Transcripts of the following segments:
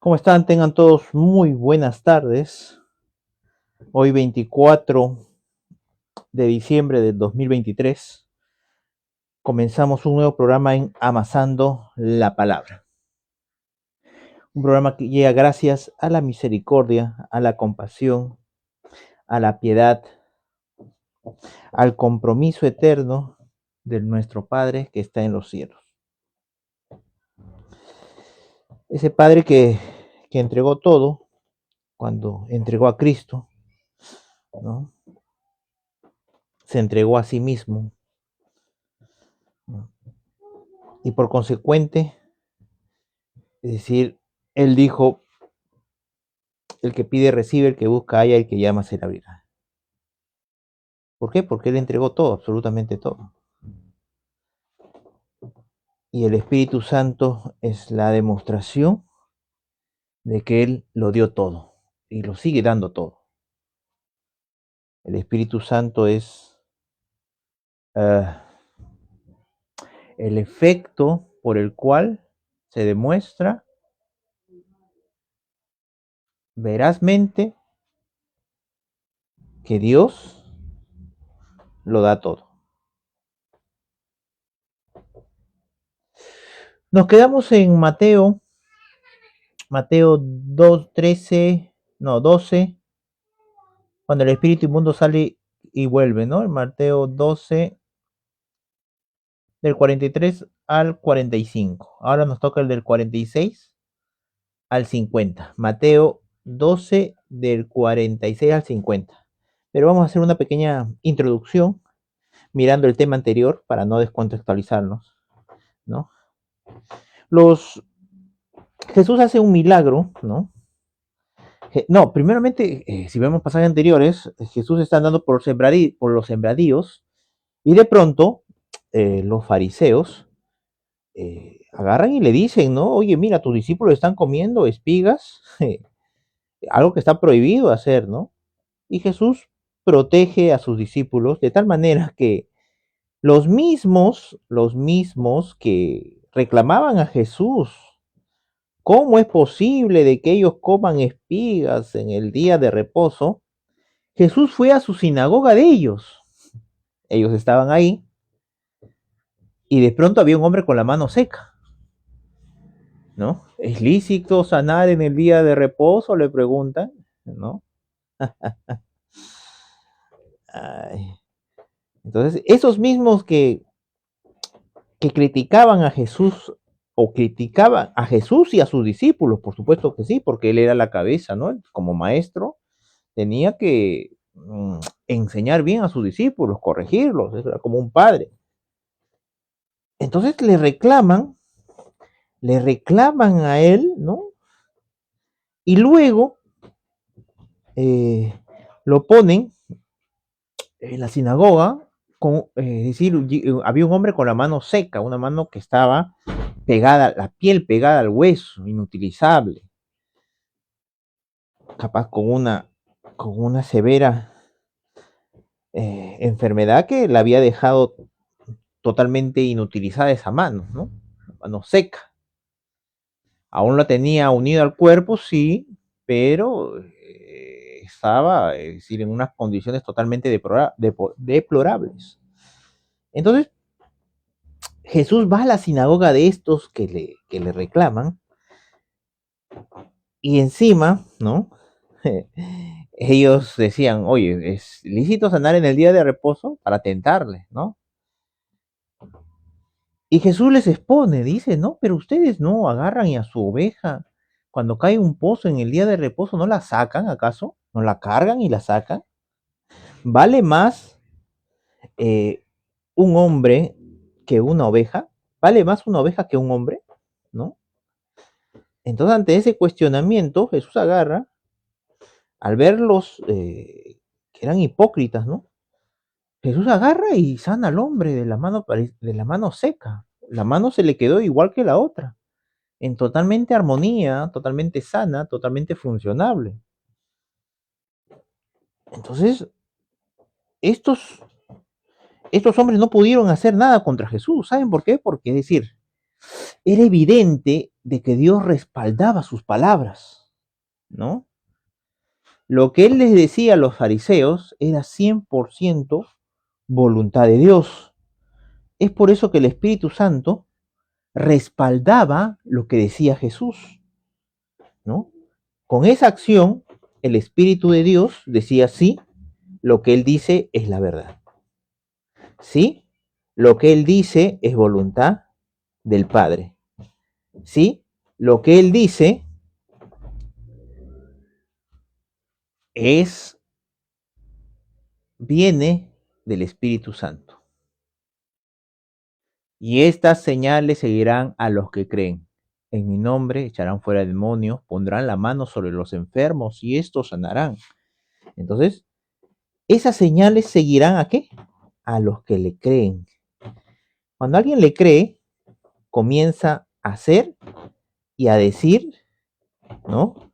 ¿Cómo están? Tengan todos muy buenas tardes. Hoy 24 de diciembre del 2023 comenzamos un nuevo programa en Amasando la Palabra. Un programa que llega gracias a la misericordia, a la compasión, a la piedad, al compromiso eterno de nuestro Padre que está en los cielos. Ese Padre que entregó todo cuando entregó a Cristo, ¿no? Se entregó a sí mismo, ¿no? Y por consecuente, es decir, Él dijo, el que pide recibe, el que busca halla, el que llama se le abrirá. ¿Por qué? Porque Él entregó todo, absolutamente todo. Y el Espíritu Santo es la demostración de que Él lo dio todo y lo sigue dando todo. El Espíritu Santo es uh, el efecto por el cual se demuestra verazmente que Dios lo da todo. Nos quedamos en Mateo 2, 13, no, 12, cuando el espíritu inmundo sale y vuelve, ¿no? En Mateo 12, del 43 al 45. Ahora nos toca el del 46 al 50. Mateo 12, del 46 al 50. Pero vamos a hacer una pequeña introducción mirando el tema anterior para no descontextualizarnos, ¿no? Los, Jesús hace un milagro, ¿no? No, primeramente, si vemos pasajes anteriores, Jesús está andando por los sembradíos y de pronto los fariseos agarran y le dicen, ¿no? Oye, mira, tus discípulos están comiendo espigas, algo que está prohibido hacer, ¿no? Y Jesús protege a sus discípulos de tal manera que los mismos que reclamaban a Jesús, ¿cómo es posible de que ellos coman espigas en el día de reposo? Jesús fue a su sinagoga de ellos. Ellos estaban ahí y de pronto había un hombre con la mano seca, ¿no? ¿Es lícito sanar en el día de reposo? Le preguntan, ¿no? Ay. Entonces, esos mismos que criticaban a Jesús o criticaban a Jesús y a sus discípulos, por supuesto que sí, porque él era la cabeza, ¿no? Como maestro, tenía que enseñar bien a sus discípulos, corregirlos, era como un padre. Entonces le reclaman a él, ¿no? Y luego eh, lo ponen en la sinagoga, es decir, había un hombre con la mano seca, una mano que estaba pegada, la piel pegada al hueso, inutilizable, capaz con una severa enfermedad que la había dejado totalmente inutilizada esa mano, ¿no? La mano seca. Aún la tenía unida al cuerpo, sí, pero estaba, es decir, en unas condiciones totalmente deplorables. Entonces, Jesús va a la sinagoga de estos que le reclaman y encima, ¿no? Ellos decían, oye, ¿es lícito sanar en el día de reposo? Para tentarle, ¿no? Y Jesús les expone, dice, no, pero ustedes no agarran y a su oveja, cuando cae un pozo en el día de reposo, ¿no la sacan acaso? ¿No la cargan y la sacan? ¿Vale más eh, un hombre que una oveja? ¿Vale más una oveja que un hombre? ¿No? Entonces, ante ese cuestionamiento, Jesús agarra, al verlos que eran hipócritas, ¿no? Jesús agarra y sana al hombre de la mano seca. La mano se le quedó igual que la otra, en totalmente armonía, totalmente sana, totalmente funcionable. Entonces, estos hombres no pudieron hacer nada contra Jesús. ¿Saben por qué? Porque, es decir, era evidente de que Dios respaldaba sus palabras, ¿no? Lo que él les decía a los fariseos era 100% voluntad de Dios. Es por eso que el Espíritu Santo respaldaba lo que decía Jesús, ¿no? Con esa acción, el Espíritu de Dios decía, sí, lo que Él dice es la verdad. Sí, lo que Él dice es voluntad del Padre. Sí, lo que Él dice viene del Espíritu Santo. Y estas señales seguirán a los que creen. En mi nombre echarán fuera demonios, pondrán la mano sobre los enfermos y estos sanarán. Entonces, esas señales seguirán ¿a qué? A los que le creen. Cuando alguien le cree, comienza a hacer y a decir, ¿no?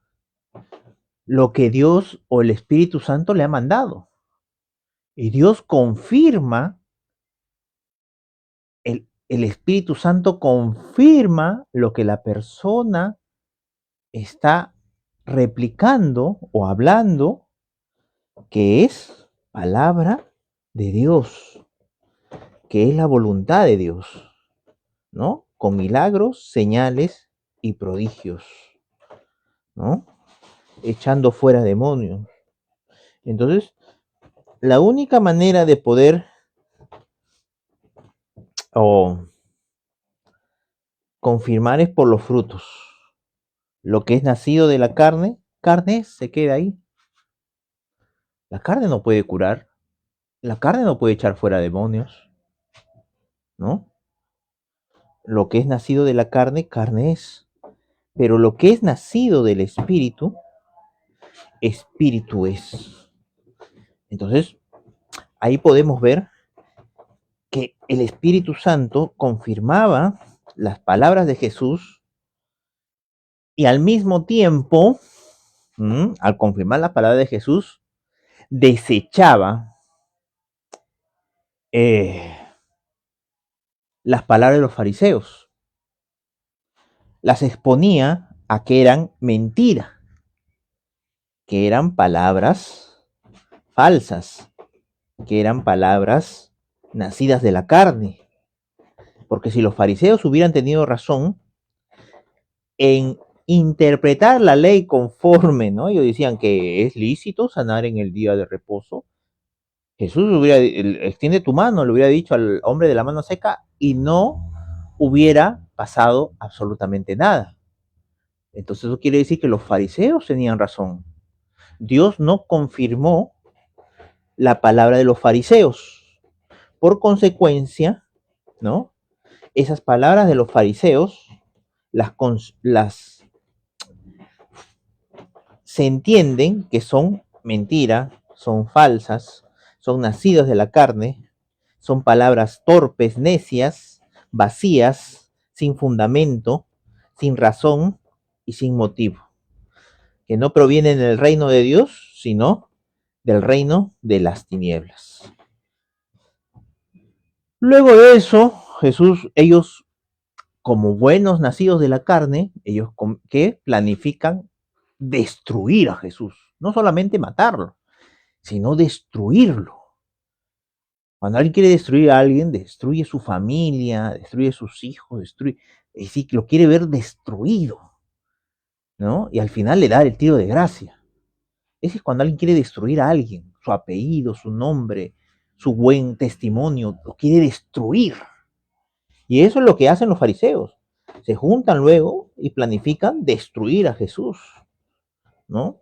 Lo que Dios o el Espíritu Santo le ha mandado. Y Dios confirma, el Espíritu Santo confirma lo que la persona está replicando o hablando, que es palabra de Dios, que es la voluntad de Dios, ¿no? Con milagros, señales y prodigios, ¿no? Echando fuera demonios. Entonces, la única manera de poder confirmar es por los frutos. Lo que es nacido de la carne, carne se queda ahí. La carne no puede curar, la carne no puede echar fuera demonios, ¿no? Lo que es nacido de la carne, carne es. Pero lo que es nacido del espíritu, espíritu es. Entonces, ahí podemos ver que el Espíritu Santo confirmaba las palabras de Jesús y al mismo tiempo, al confirmar las palabras de Jesús, desechaba las palabras de los fariseos, las exponía a que eran mentira, que eran palabras falsas, que eran palabras nacidas de la carne. Porque si los fariseos hubieran tenido razón en interpretar la ley conforme, ¿no? Ellos decían que es lícito sanar en el día de reposo. Jesús hubiera, extiende tu mano, le hubiera dicho al hombre de la mano seca y no hubiera pasado absolutamente nada. Entonces eso quiere decir que los fariseos tenían razón. Dios no confirmó la palabra de los fariseos. Por consecuencia, ¿no? Esas palabras de los fariseos las se entienden que son mentiras, son falsas, son nacidas de la carne, son palabras torpes, necias, vacías, sin fundamento, sin razón y sin motivo, que no provienen del reino de Dios, sino del reino de las tinieblas. Luego de eso, ellos, como buenos nacidos de la carne, ellos que planifican destruir a Jesús, no solamente matarlo, sino destruirlo. Cuando alguien quiere destruir a alguien, destruye su familia, destruye sus hijos, destruye, es decir, que lo quiere ver destruido, ¿no? Y al final le da el tiro de gracia. Ese es cuando alguien quiere destruir a alguien, su apellido, su nombre, su buen testimonio, lo quiere destruir. Y eso es lo que hacen los fariseos. Se juntan luego y planifican destruir a Jesús, ¿no?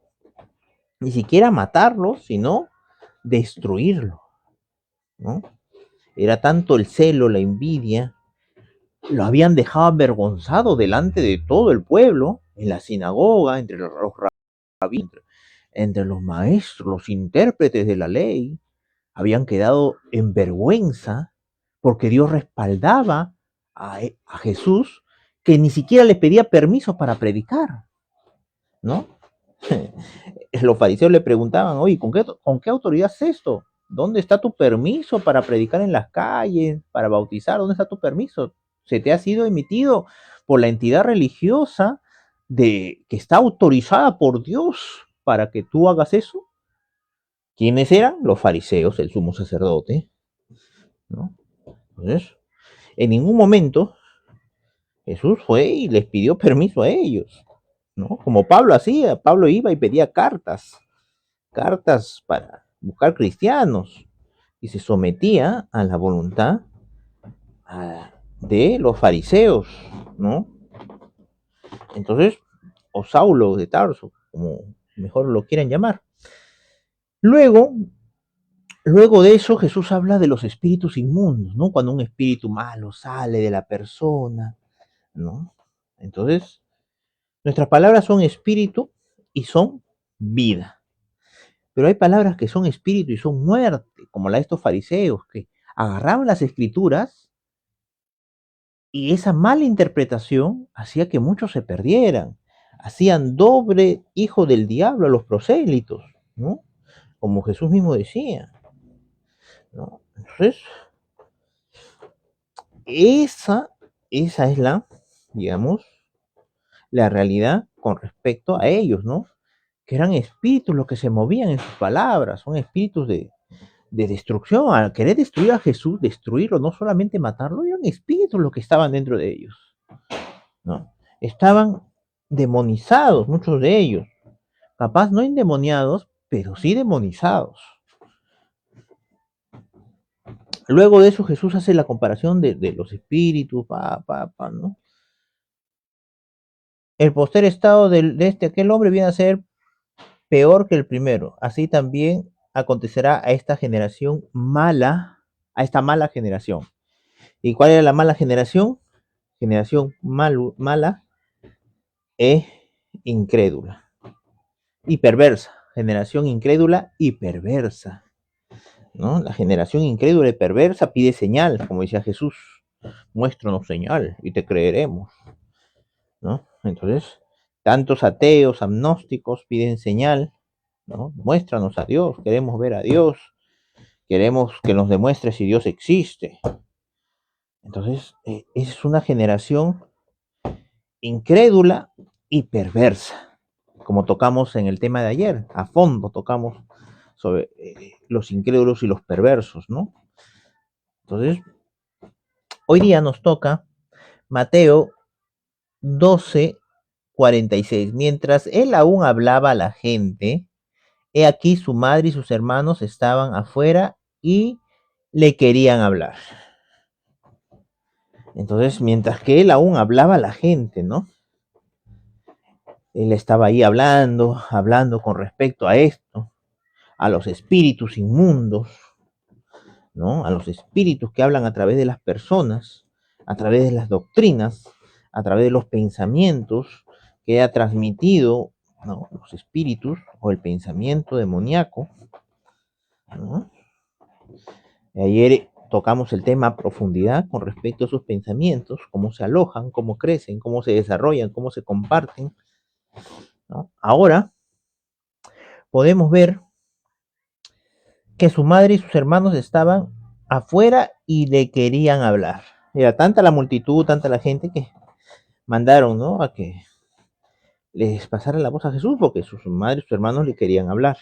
Ni siquiera matarlo, sino destruirlo, ¿no? Era tanto el celo, la envidia, lo habían dejado avergonzado delante de todo el pueblo, en la sinagoga, entre los rabinos, entre los maestros, los intérpretes de la ley, habían quedado en vergüenza porque Dios respaldaba a Jesús, que ni siquiera le pedía permiso para predicar, ¿no? Los fariseos le preguntaban, oye, ¿con qué autoridad es esto? ¿Dónde está tu permiso para predicar en las calles, para bautizar? ¿Dónde está tu permiso? Se te ha sido emitido por la entidad religiosa que está autorizada por Dios para que tú hagas eso. ¿Quiénes eran? Los fariseos, el sumo sacerdote, ¿no? Entonces, en ningún momento Jesús fue y les pidió permiso a ellos, ¿no? Como Pablo hacía, Pablo iba y pedía cartas para buscar cristianos y se sometía a la voluntad de los fariseos, ¿no? Entonces, o Saulo de Tarso, como mejor lo quieran llamar. Luego, luego de eso, Jesús habla de los espíritus inmundos, ¿no? Cuando un espíritu malo sale de la persona, ¿no? Entonces, nuestras palabras son espíritu y son vida. Pero hay palabras que son espíritu y son muerte, como la de estos fariseos, que agarraban las escrituras y esa mala interpretación hacía que muchos se perdieran. Hacían doble hijo del diablo a los prosélitos, ¿no? Como Jesús mismo decía, ¿no? Entonces, esa, esa es la, digamos, la realidad con respecto a ellos, ¿no? Que eran espíritus los que se movían en sus palabras, son espíritus de destrucción. Al querer destruir a Jesús, destruirlo, no solamente matarlo, eran espíritus los que estaban dentro de ellos, ¿no? Estaban demonizados, muchos de ellos, capaz no endemoniados, pero sí demonizados. Luego de eso Jesús hace la comparación de los espíritus, ¿no? El poster estado aquel hombre viene a ser peor que el primero. Así también acontecerá a esta generación mala, a esta mala generación. ¿Y cuál era la mala generación? Generación mala e incrédula y perversa. Generación incrédula y perversa, ¿no? La generación incrédula y perversa pide señal, como decía Jesús. Muéstranos señal y te creeremos, ¿no? Entonces, tantos ateos, agnósticos piden señal, ¿no? Muéstranos a Dios, queremos ver a Dios, queremos que nos demuestre si Dios existe. Entonces, es una generación incrédula y perversa, como tocamos en el tema de ayer, a fondo tocamos sobre los incrédulos y los perversos, ¿no? Entonces, hoy día nos toca Mateo 12:46. Mientras él aún hablaba a la gente, he aquí su madre y sus hermanos estaban afuera y le querían hablar. Entonces, mientras que él aún hablaba a la gente, ¿no? Él estaba ahí hablando con respecto a esto, a los espíritus inmundos, ¿no? A los espíritus que hablan a través de las personas, a través de las doctrinas, a través de los pensamientos que ha transmitido, ¿no? Los espíritus o el pensamiento demoníaco, ¿no? Ayer tocamos el tema a profundidad con respecto a sus pensamientos, cómo se alojan, cómo crecen, cómo se desarrollan, cómo se comparten, ¿no? Ahora podemos ver que su madre y sus hermanos estaban afuera y le querían hablar. Era tanta la multitud, tanta la gente que mandaron, ¿no? A que les pasara la voz a Jesús porque sus madres y sus hermanos le querían hablar.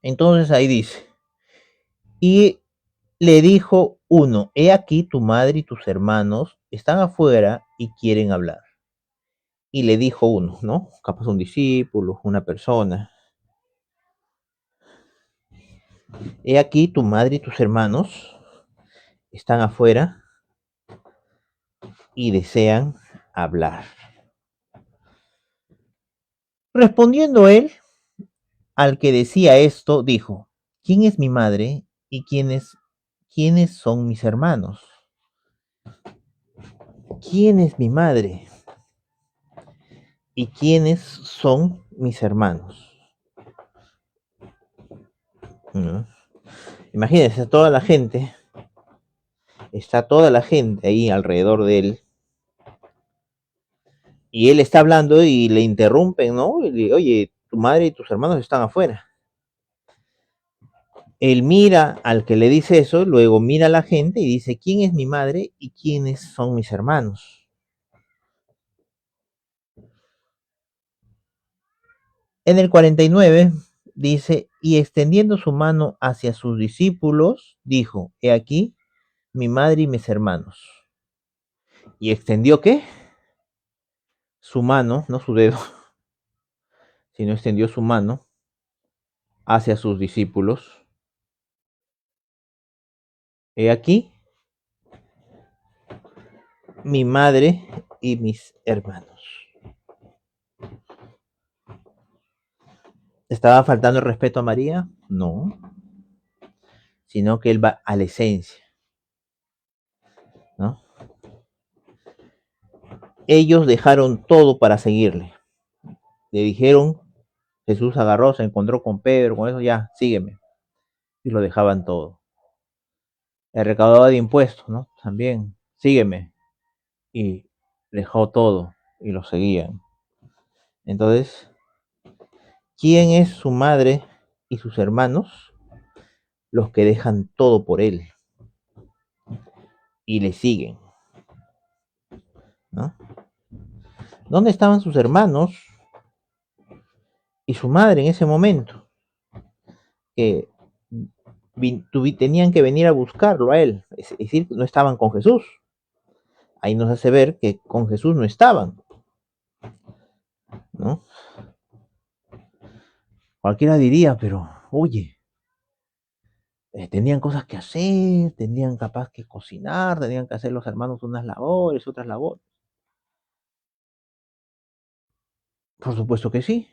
Entonces ahí dice, y le dijo uno, he aquí tu madre y tus hermanos están afuera y quieren hablar. Y le dijo uno, ¿no? Capaz un discípulo, una persona, he aquí tu madre y tus hermanos están afuera y desean hablar. Respondiendo él, al que decía esto, dijo, ¿quién es mi madre y quiénes son mis hermanos? ¿Quién es mi madre y quiénes son mis hermanos? ¿No? Imagínense, está toda la gente ahí alrededor de él, y él está hablando y le interrumpen, ¿no? Y le, oye, tu madre y tus hermanos están afuera. Él mira al que le dice eso, luego mira a la gente y dice, ¿quién es mi madre y quiénes son mis hermanos? En el 49 dice, y extendiendo su mano hacia sus discípulos, dijo, he aquí mi madre y mis hermanos. ¿Y extendió qué? Su mano, no su dedo, sino extendió su mano hacia sus discípulos. He aquí mi madre y mis hermanos. ¿Estaba faltando el respeto a María? No, sino que él va a la esencia, ¿no? Ellos dejaron todo para seguirle. Le dijeron, Jesús agarró, se encontró con Pedro, con eso ya, sígueme. Y lo dejaban todo. El recaudador de impuestos, ¿no? También, sígueme. Y dejó todo y lo seguían. Entonces, ¿quién es su madre y sus hermanos? Los que dejan todo por él y le siguen, ¿no? ¿Dónde estaban sus hermanos y su madre en ese momento? Que tenían que venir a buscarlo a él, es decir, no estaban con Jesús. Ahí nos hace ver que con Jesús no estaban, ¿no? Cualquiera diría, pero oye, tenían cosas que hacer, tenían capaz que cocinar, tenían que hacer los hermanos unas labores, otras labores. Por supuesto que sí,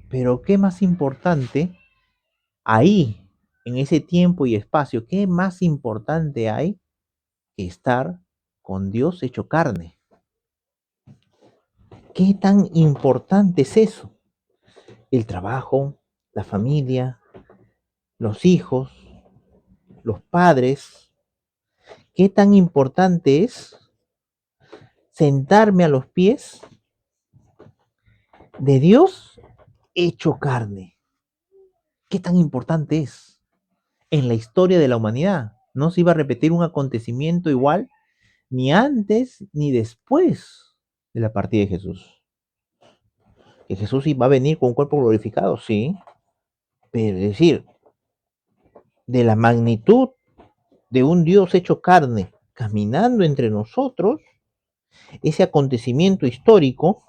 pero ¿qué más importante ahí, en ese tiempo y espacio, qué más importante hay que estar con Dios hecho carne? ¿Qué tan importante es eso? El trabajo, la familia, los hijos, los padres. ¿Qué tan importante es sentarme a los pies de Dios hecho carne? ¿Qué tan importante es en la historia de la humanidad? No se iba a repetir un acontecimiento igual ni antes ni después de la partida de Jesús. Que Jesús iba a venir con un cuerpo glorificado, sí, pero es decir, de la magnitud de un Dios hecho carne caminando entre nosotros, ese acontecimiento histórico,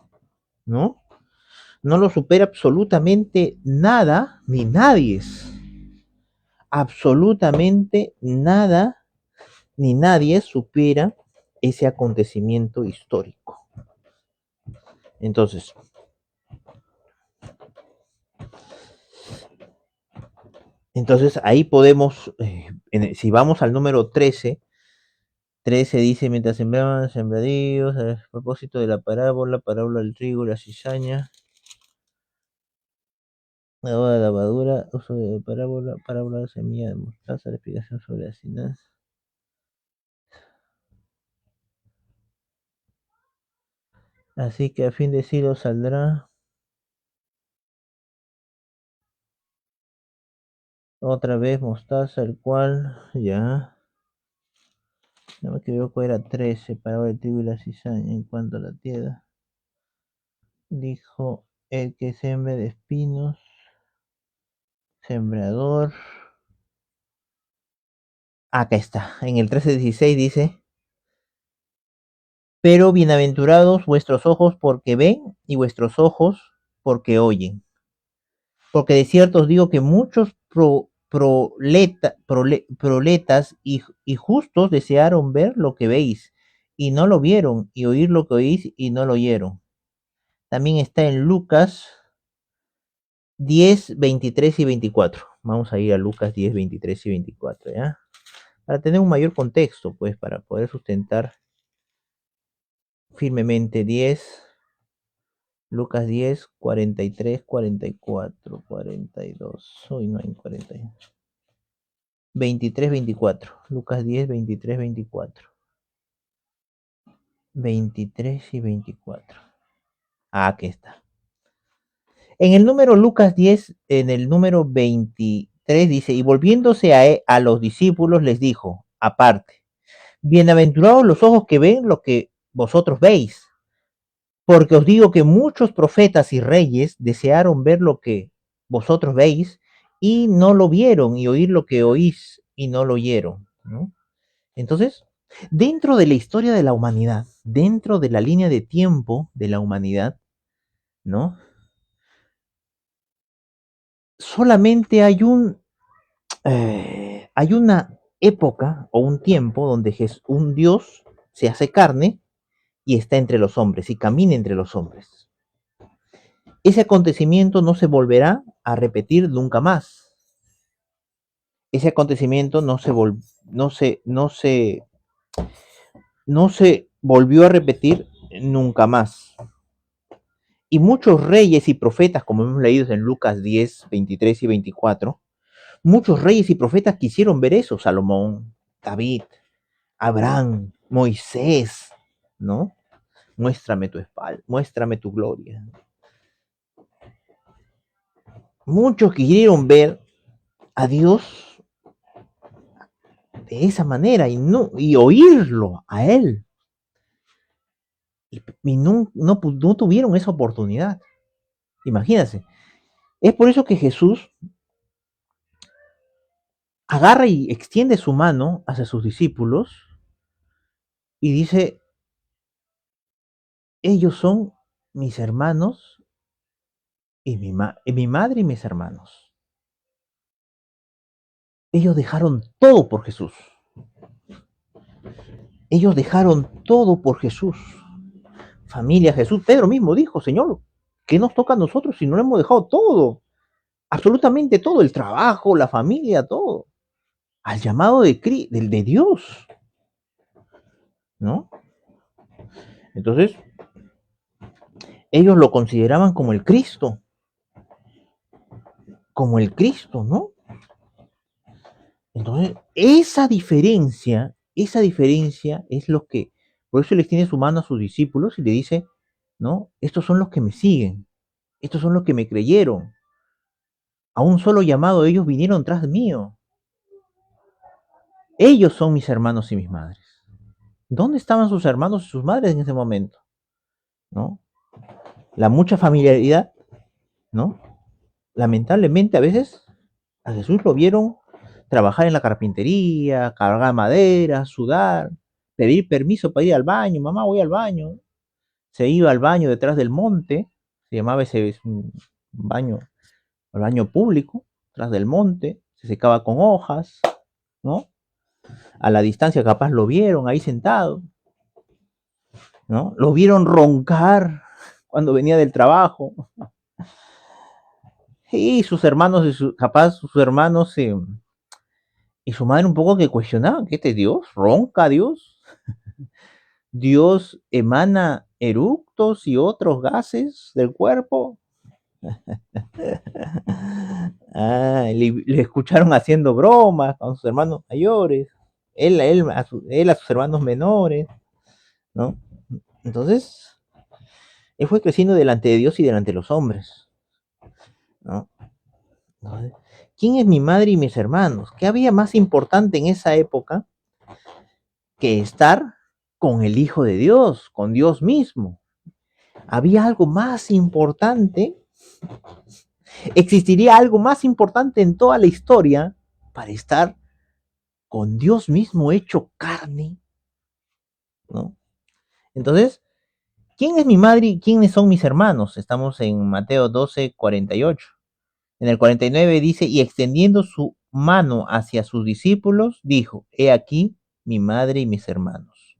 ¿no? No lo supera absolutamente nada ni nadie. Absolutamente nada ni nadie supera ese acontecimiento histórico. Entonces, ahí podemos, si vamos al número 13 dice, mientras sembraban sembradíos, a propósito de la parábola del trigo y la cizaña, la boda de lavadura, uso de parábola de semilla de mostaza, la explicación sobre la sinas. Así que a fin de siglo saldrá otra vez mostaza, el cual ya, no me equivoco, era 13, parábola del trigo y la cizaña. En cuanto a la tierra, dijo el que sembre de espinos, sembrador. Acá está, en el 13:16 dice, pero bienaventurados vuestros ojos porque ven y vuestros ojos porque oyen. Porque de cierto os digo que muchos proletas y justos desearon ver lo que veis y no lo vieron, y oír lo que oís y no lo oyeron. También está en Lucas 10:23 y 24. Vamos a ir a Lucas 10:23 y 24, ¿ya? Para tener un mayor contexto, pues, para poder sustentar firmemente. Lucas 10:43, 44, 42. Hoy no hay 40. 23, 24. Lucas 10:23, 24. 23 y 24. Aquí está. En el número Lucas 10, en el número 23 3 dice, y volviéndose a los discípulos les dijo, aparte, bienaventurados los ojos que ven lo que vosotros veis, porque os digo que muchos profetas y reyes desearon ver lo que vosotros veis y no lo vieron, y oír lo que oís y no lo oyeron, ¿no? Entonces, dentro de la historia de la humanidad, dentro de la línea de tiempo de la humanidad, ¿no? Solamente hay una época o un tiempo donde un Dios se hace carne y está entre los hombres y camina entre los hombres. Ese acontecimiento no se volverá a repetir nunca más. Ese acontecimiento no se volvió a repetir nunca más. Y muchos reyes y profetas, como hemos leído en Lucas 10, 23 y 24, muchos reyes y profetas quisieron ver eso, Salomón, David, Abraham, Moisés, ¿no? Muéstrame tu espalda, muéstrame tu gloria. Muchos quisieron ver a Dios de esa manera y oírlo a Él. Y no tuvieron esa oportunidad. Imagínense. Es por eso que Jesús agarra y extiende su mano hacia sus discípulos y dice, ellos son mis hermanos y mi madre y mis hermanos. Ellos dejaron todo por Jesús. Ellos dejaron todo por Jesús. Familia, Jesús. Pedro mismo dijo, Señor, ¿qué nos toca a nosotros si no le hemos dejado todo? Absolutamente todo, el trabajo, la familia, todo. Al llamado de Dios, ¿no? Entonces, ellos lo consideraban como el Cristo, ¿no? Entonces, esa diferencia es lo que, por eso le extiende su mano a sus discípulos y le dice, ¿no? Estos son los que me siguen, estos son los que me creyeron. A un solo llamado ellos vinieron tras mío. Ellos son mis hermanos y mis madres. ¿Dónde estaban sus hermanos y sus madres en ese momento? ¿No? La mucha familiaridad, ¿no? Lamentablemente a veces a Jesús lo vieron trabajar en la carpintería, cargar madera, sudar, pedir permiso para ir al baño, mamá voy al baño. Se iba al baño detrás del monte, se llamaba ese un baño, el baño público, detrás del monte, se secaba con hojas, ¿no? A la distancia capaz lo vieron ahí sentado, ¿no? Lo vieron roncar cuando venía del trabajo. Y sus hermanos, capaz sus hermanos y su madre un poco que cuestionaban, ¿qué este Dios? ¿Ronca Dios? ¿Dios emana eructos y otros gases del cuerpo? Le escucharon haciendo bromas con sus hermanos mayores, él a sus hermanos menores, ¿no? Entonces, él fue creciendo delante de Dios y delante de los hombres, ¿no? ¿Quién es mi madre y mis hermanos? ¿Qué había más importante en esa época que estar con el Hijo de Dios, con Dios mismo? ¿Había algo más importante? ¿Existiría algo más importante en toda la historia para estar con Dios mismo hecho carne? ¿No? Entonces, ¿quién es mi madre y quiénes son mis hermanos? Estamos en Mateo 12, 48. En el 49 dice, y extendiendo su mano hacia sus discípulos, dijo, he aquí mi madre y mis hermanos.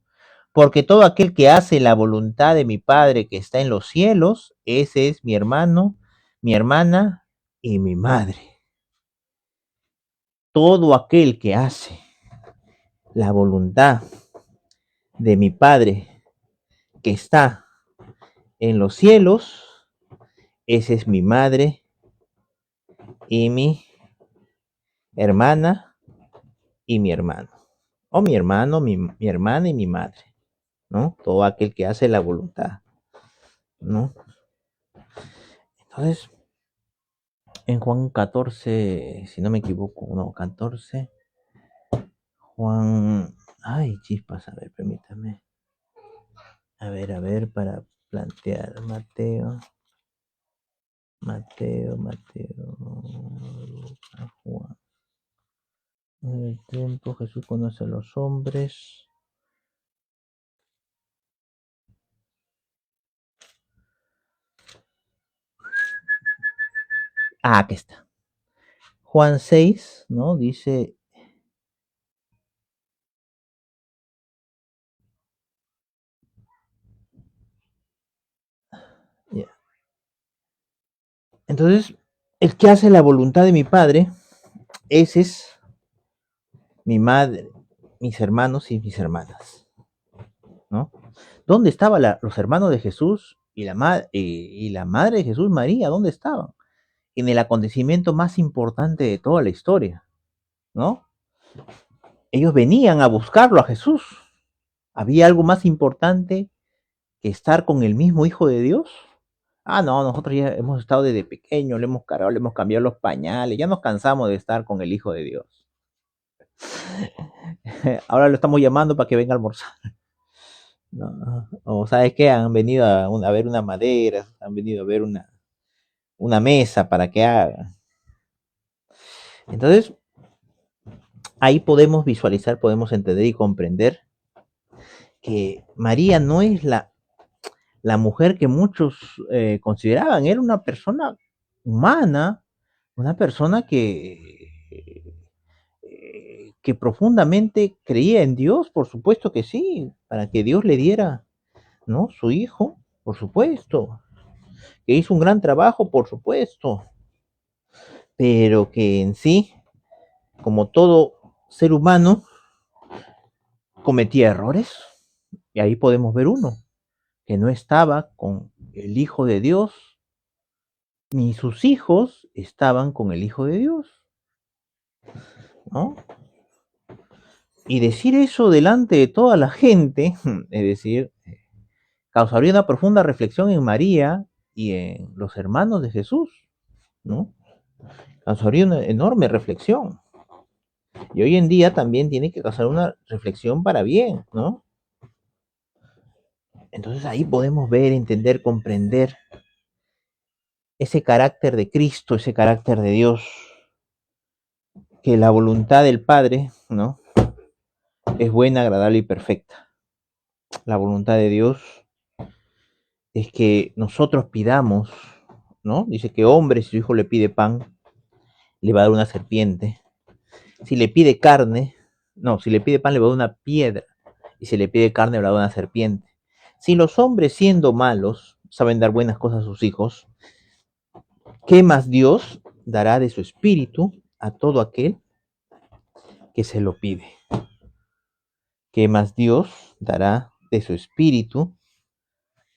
Porque todo aquel que hace la voluntad de mi Padre que está en los cielos, ese es mi hermano, mi hermana y mi madre. Todo aquel que hace la voluntad de mi Padre que está en los cielos, esa es mi madre y mi hermana y mi hermano. O mi hermano, mi hermana y mi madre, ¿no? Todo aquel que hace la voluntad, ¿no? Entonces, En Juan 14, si no me equivoco, no, 14. Juan, ay, chispas, a ver, permítame. A ver, para plantear. Mateo, Lucas, Juan. En el tiempo Jesús conoce a los hombres. Ah, aquí está. Juan 6, ¿no? Dice, ya. Entonces, el que hace la voluntad de mi Padre, ese es mi madre, mis hermanos y mis hermanas, ¿no? ¿Dónde estaban los hermanos de Jesús y la madre de Jesús, María? ¿Dónde estaban? En el acontecimiento más importante de toda la historia, ¿no? Ellos venían a buscarlo a Jesús. ¿Había algo más importante que estar con el mismo Hijo de Dios? Ah, no, nosotros ya hemos estado desde pequeños, le hemos cargado, le hemos cambiado los pañales, ya nos cansamos de estar con el Hijo de Dios. Ahora lo estamos llamando para que venga a almorzar. No, o sabes qué, han venido a ver una madera, han venido a ver una mesa para que haga. Entonces, ahí podemos visualizar, podemos entender y comprender que María no es la mujer que muchos consideraban, era una persona humana, una persona que profundamente creía en Dios, por supuesto que sí, para que Dios le diera, ¿no? Su hijo, por supuesto, que hizo un gran trabajo, por supuesto, pero que en sí, como todo ser humano, cometía errores, y ahí podemos ver uno, que no estaba con el Hijo de Dios, ni sus hijos estaban con el Hijo de Dios, ¿no? Y decir eso delante de toda la gente, es decir, causaría una profunda reflexión en María y en los hermanos de Jesús, ¿no? Causaría una enorme reflexión. Y hoy en día también tiene que causar una reflexión para bien, ¿no? Entonces ahí podemos ver, entender, comprender ese carácter de Cristo, ese carácter de Dios, que la voluntad del Padre, ¿no? Es buena, agradable y perfecta. La voluntad de Dios es que nosotros pidamos, ¿no? Dice que hombre, si su hijo le pide pan, le va a dar una serpiente. Si le pide carne, no, si le pide pan, le va a dar una piedra. Y si le pide carne, le va a dar una serpiente. Si los hombres, siendo malos, saben dar buenas cosas a sus hijos, ¿qué más Dios dará de su espíritu a todo aquel que se lo pide? ¿Qué más Dios dará de su espíritu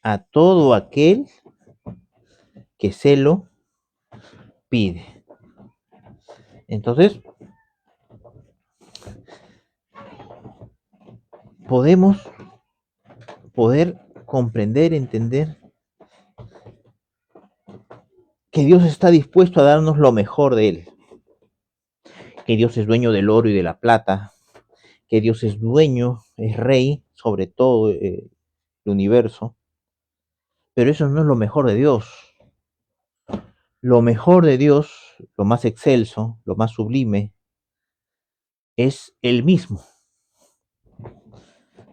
a todo aquel que se lo pide? Entonces, podemos poder comprender, entender que Dios está dispuesto a darnos lo mejor de Él, que Dios es dueño del oro y de la plata, que Dios es dueño, es rey sobre todo el universo, pero eso no es lo mejor de Dios. Lo mejor de Dios, lo más excelso, lo más sublime, es Él mismo.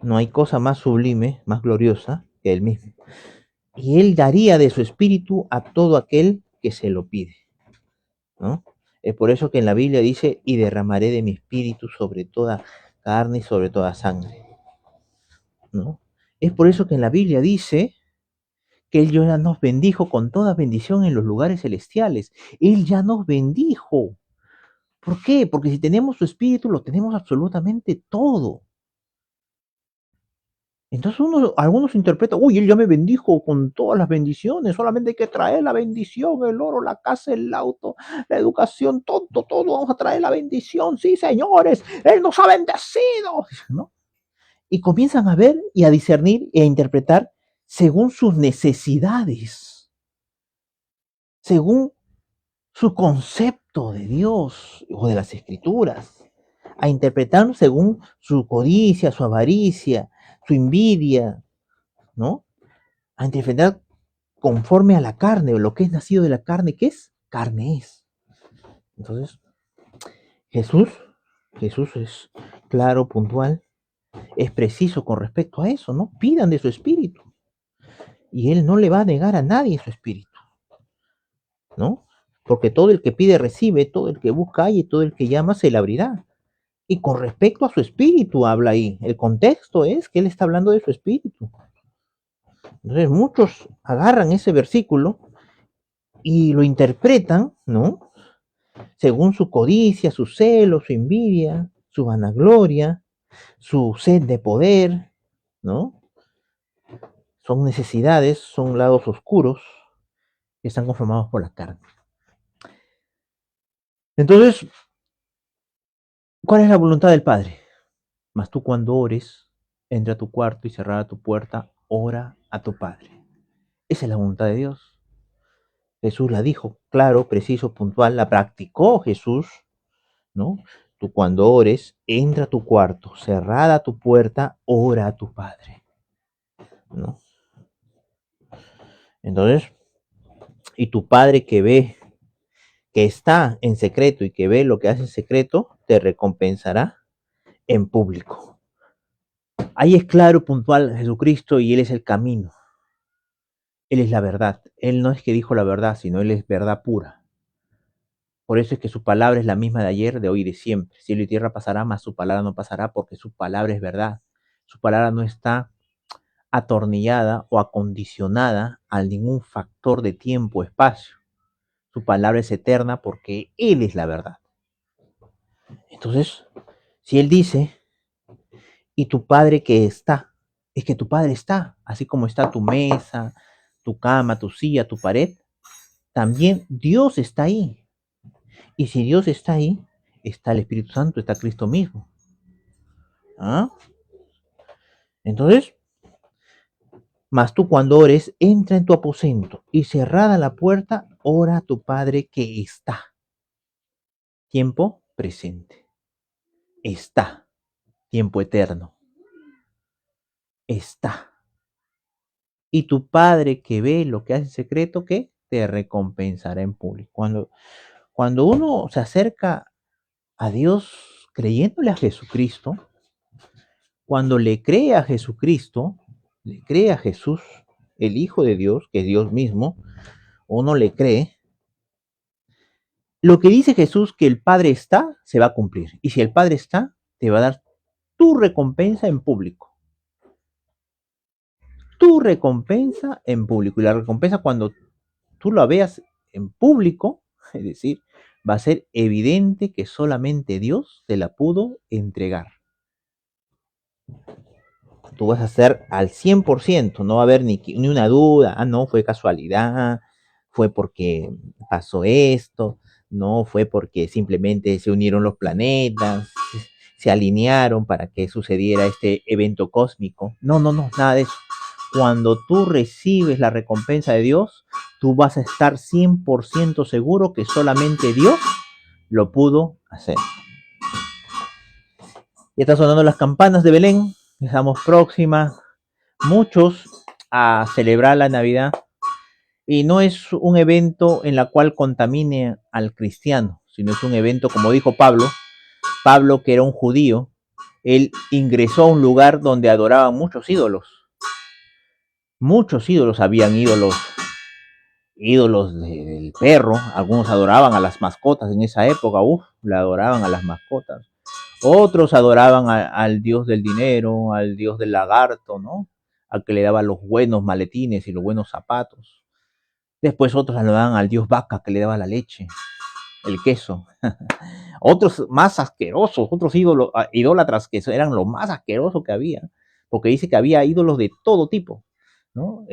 No hay cosa más sublime, más gloriosa que Él mismo. Y Él daría de su espíritu a todo aquel que se lo pide, ¿no? Es por eso que en la Biblia dice, y derramaré de mi espíritu sobre toda carne y sobre toda sangre, ¿no? Es por eso que en la Biblia dice que Él ya nos bendijo con toda bendición en los lugares celestiales. Él ya nos bendijo. ¿Por qué? Porque si tenemos su espíritu, lo tenemos absolutamente todo. Entonces algunos interpretan, uy, él ya me bendijo con todas las bendiciones, solamente hay que traer la bendición, el oro, la casa, el auto, la educación, todo, vamos a traer la bendición, sí, señores, él nos ha bendecido, ¿no? Y comienzan a ver y a discernir e a interpretar según sus necesidades, según su concepto de Dios o de las Escrituras, a interpretar según su codicia, su avaricia, su envidia, ¿no? A interpretar conforme a la carne, o lo que es nacido de la carne, ¿qué es? Carne es. Entonces, Jesús, Jesús es claro, puntual, es preciso con respecto a eso, ¿no? Pidan de su espíritu. Y Él no le va a negar a nadie su espíritu, ¿no? Porque todo el que pide recibe, todo el que busca y todo el que llama se le abrirá. Y con respecto a su espíritu habla ahí. El contexto es que Él está hablando de su espíritu. Entonces muchos agarran ese versículo y lo interpretan, ¿no? Según su codicia, su celo, su envidia, su vanagloria, su sed de poder, ¿no? Son necesidades, son lados oscuros que están conformados por la carne. Entonces, ¿cuál es la voluntad del Padre? Mas tú cuando ores, entra a tu cuarto y cerrada tu puerta, ora a tu Padre. Esa es la voluntad de Dios. Jesús la dijo, claro, preciso, puntual, la practicó Jesús, ¿no? Tú cuando ores, entra a tu cuarto, cerrada tu puerta, ora a tu Padre, ¿no? Entonces, y tu Padre que ve, que está en secreto y que ve lo que hace en secreto, te recompensará en público. Ahí es claro, puntual Jesucristo y Él es el camino. Él es la verdad. Él no es que dijo la verdad, sino Él es verdad pura. Por eso es que su palabra es la misma de ayer, de hoy y de siempre. Cielo y tierra pasará, mas su palabra no pasará porque su palabra es verdad. Su palabra no está atornillada o acondicionada a ningún factor de tiempo o espacio. Su palabra es eterna porque Él es la verdad. Entonces, si Él dice, y tu Padre que está, es que tu Padre está, así como está tu mesa, tu cama, tu silla, tu pared, también Dios está ahí. Y si Dios está ahí, está el Espíritu Santo, está Cristo mismo. ¿Ah? Entonces, mas tú cuando ores, entra en tu aposento y cerrada la puerta, ora a tu Padre que está. Tiempo presente. Está. Tiempo eterno. Está. Y tu Padre que ve lo que hace en secreto, ¿qué? Te recompensará en público. Cuando uno se acerca a Dios creyéndole a Jesucristo, cuando le cree a Jesucristo, le cree a Jesús, el Hijo de Dios, que es Dios mismo, uno le cree, lo que dice Jesús que el Padre está, se va a cumplir. Y si el Padre está, te va a dar tu recompensa en público. Tu recompensa en público. Y la recompensa cuando tú la veas en público, es decir, va a ser evidente que solamente Dios te la pudo entregar. Tú vas a ser al 100%, no va a haber ni una duda, no, fue casualidad, fue porque pasó esto, no fue porque simplemente se unieron los planetas, se alinearon para que sucediera este evento cósmico. No, no, no, nada de eso. Cuando tú recibes la recompensa de Dios, tú vas a estar 100% seguro que solamente Dios lo pudo hacer. Ya están sonando las campanas de Belén, estamos próximas muchos a celebrar la Navidad y no es un evento en la cual contamine al cristiano, sino es un evento, como dijo Pablo, Pablo que era un judío, él ingresó a un lugar donde adoraban muchos ídolos, habían ídolos del perro, algunos adoraban a las mascotas en esa época, le adoraban a las mascotas, otros adoraban al dios del dinero, al dios del lagarto, ¿no? Al que le daba los buenos maletines y los buenos zapatos. Después otros adoraban al dios vaca que le daba la leche, el queso. Otros más asquerosos, otros ídolos, idólatras que eran lo más asqueroso que había, porque dice que había ídolos de todo tipo, ¿no?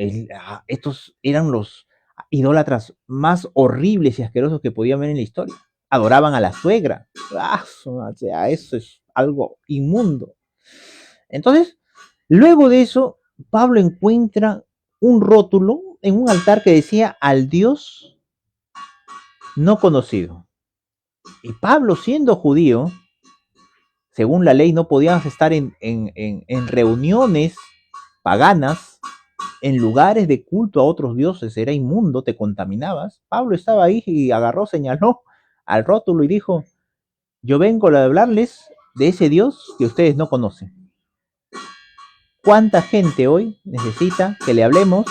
Estos eran los idólatras más horribles y asquerosos que podían ver en la historia. Adoraban a la suegra. O sea, eso es algo inmundo. Entonces, luego de eso, Pablo encuentra un rótulo en un altar que decía al Dios no conocido. Y Pablo, siendo judío, según la ley, no podías estar en reuniones paganas, en lugares de culto a otros dioses, era inmundo, te contaminabas. Pablo estaba ahí y agarró, señaló al rótulo y dijo, yo vengo a hablarles de ese Dios que ustedes no conocen. ¿Cuánta gente hoy necesita que le hablemos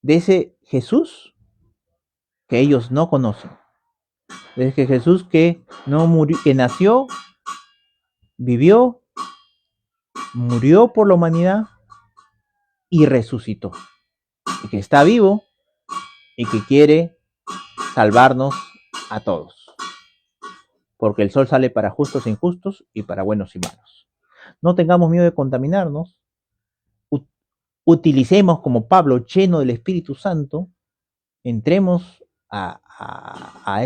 de ese Jesús que ellos no conocen? De ese Jesús que no murió, que nació, vivió, murió por la humanidad y resucitó. Y que está vivo y que quiere salvarnos a todos. Porque el sol sale para justos e injustos y para buenos y malos. No tengamos miedo de contaminarnos. Utilicemos como Pablo, lleno del Espíritu Santo, entremos a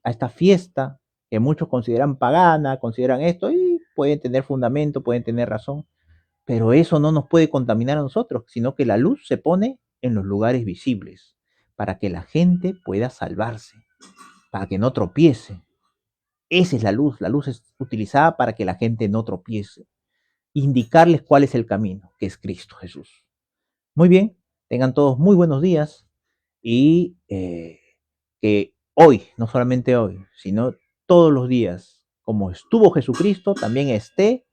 esta fiesta que muchos consideran pagana, consideran esto y pueden tener fundamento, pueden tener razón, pero eso no nos puede contaminar a nosotros, sino que la luz se pone en los lugares visibles para que la gente pueda salvarse, para que no tropiece. Esa es la luz es utilizada para que la gente no tropiece, indicarles cuál es el camino, que es Cristo Jesús. Muy bien, tengan todos muy buenos días y que hoy, no solamente hoy, sino todos los días, como estuvo Jesucristo, también esté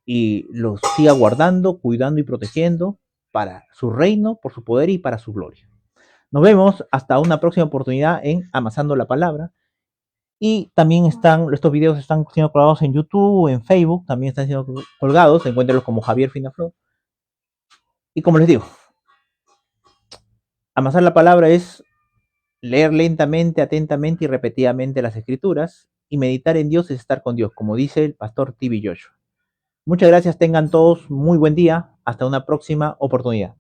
y los siga guardando, cuidando y protegiendo para su reino, por su poder y para su gloria. Nos vemos hasta una próxima oportunidad en Amasando la Palabra. Y también estos videos están siendo colgados en YouTube, en Facebook, también están siendo colgados, encuéntrenlos como Javier Finaflor. Y como les digo, amasar la palabra es leer lentamente, atentamente y repetidamente las escrituras, y meditar en Dios es estar con Dios, como dice el pastor T.B. Joshua. Muchas gracias, tengan todos muy buen día, hasta una próxima oportunidad.